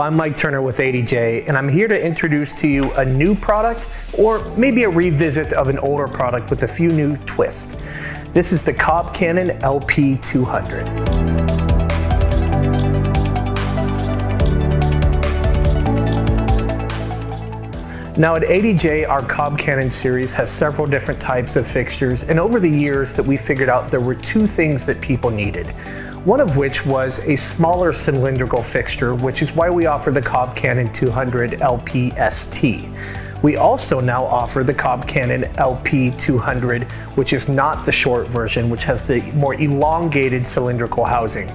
I'm Mike Turner with ADJ, and I'm here to introduce to you a new product, or maybe a revisit of an older product with a few new twists. This is the COB Cannon LP200. Now at ADJ, our COB Cannon series has several different types of fixtures, and over the years that we figured out there were two things that people needed. One of which was a smaller cylindrical fixture, which is why we offer the COB Cannon 200 LP-ST. We also now offer the COB Cannon LP200, which is not the short version, which has the more elongated cylindrical housing.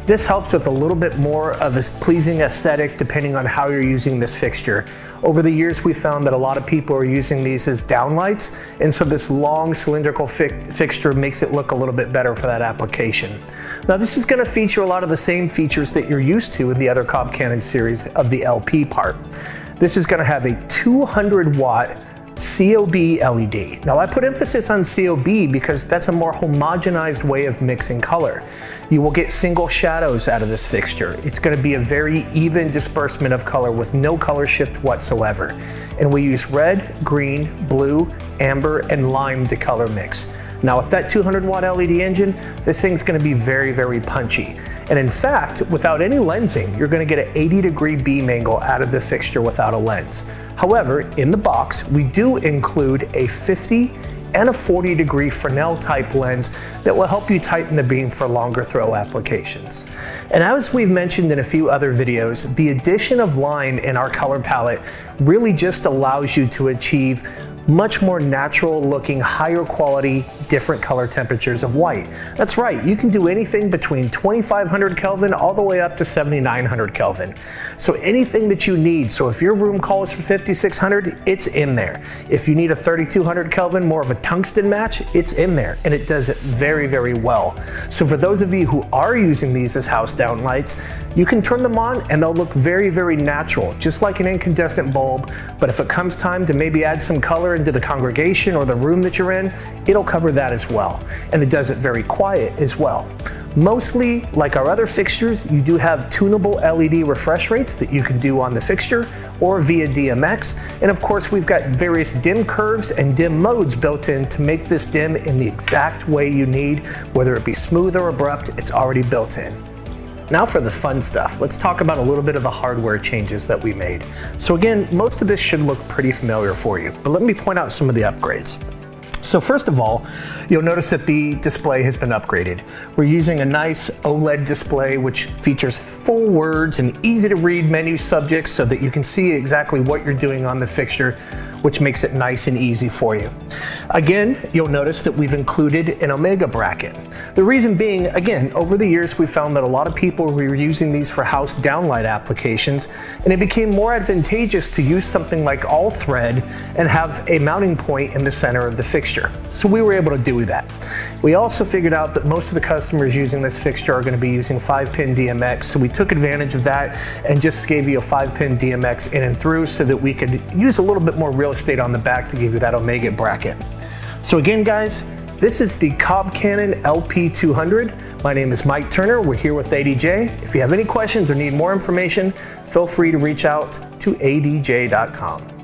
This helps with a little bit more of a pleasing aesthetic depending on how you're using this fixture. Over the years, we found that a lot of people are using these as downlights, and so this long cylindrical fixture makes it look a little bit better for that application. Now this is going to feature a lot of the same features that you're used to in the other COB Cannon series of the LP part. This is going to have a 200 watt COB LED. Now I put emphasis on COB because that's a more homogenized way of mixing color. You will get single shadows out of this fixture. It's going to be a very even disbursement of color with no color shift whatsoever. And we use red, green, blue, amber, and lime to color mix. Now with that 200 watt LED engine, this thing's going to be very, very punchy. And in fact, without any lensing, you're going to get an 80-degree beam angle out of the fixture without a lens. However, in the box, we do include a 50 and a 40-degree Fresnel type lens that will help you tighten the beam for longer throw applications. And as we've mentioned in a few other videos, the addition of line in our color palette really just allows you to achieve much more natural looking, higher quality, different color temperatures of white. That's right, you can do anything between 2500 Kelvin all the way up to 7900 Kelvin. So anything that you need, so if your room calls for 5600, it's in there. If you need a 3200 Kelvin, more of a tungsten match, it's in there, and it does it very, very well. So for those of you who are using these as house downlights, you can turn them on and they'll look very, very natural, just like an incandescent bulb. But if it comes time to maybe add some color into the congregation or the room that you're in, it'll cover that as well. And it does it very quiet as well. Mostly, like our other fixtures, you do have tunable LED refresh rates that you can do on the fixture or via DMX. And of course, we've got various dim curves and dim modes built in to make this dim in the exact way you need, whether it be smooth or abrupt, it's already built in. Now for the fun stuff, let's talk about a little bit of the hardware changes that we made. So again, most of this should look pretty familiar for you, but let me point out some of the upgrades. So first of all, you'll notice that the display has been upgraded. We're using a nice OLED display which features full words and easy to read menu subjects so that you can see exactly what you're doing on the fixture, which makes it nice and easy for you. Again, you'll notice that we've included an omega bracket. The reason being, again, over the years we found that a lot of people were using these for house downlight applications, and it became more advantageous to use something like all thread and have a mounting point in the center of the fixture. So we were able to do that. We also figured out that most of the customers using this fixture are going to be using 5-pin DMX, so we took advantage of that and just gave you a 5-pin DMX in and through so that we could use a little bit more real estate on the back to give you that omega bracket. So again, guys, this is the COB Cannon LP200. My name is Mike Turner. We're here with ADJ. If you have any questions or need more information, feel free to reach out to adj.com.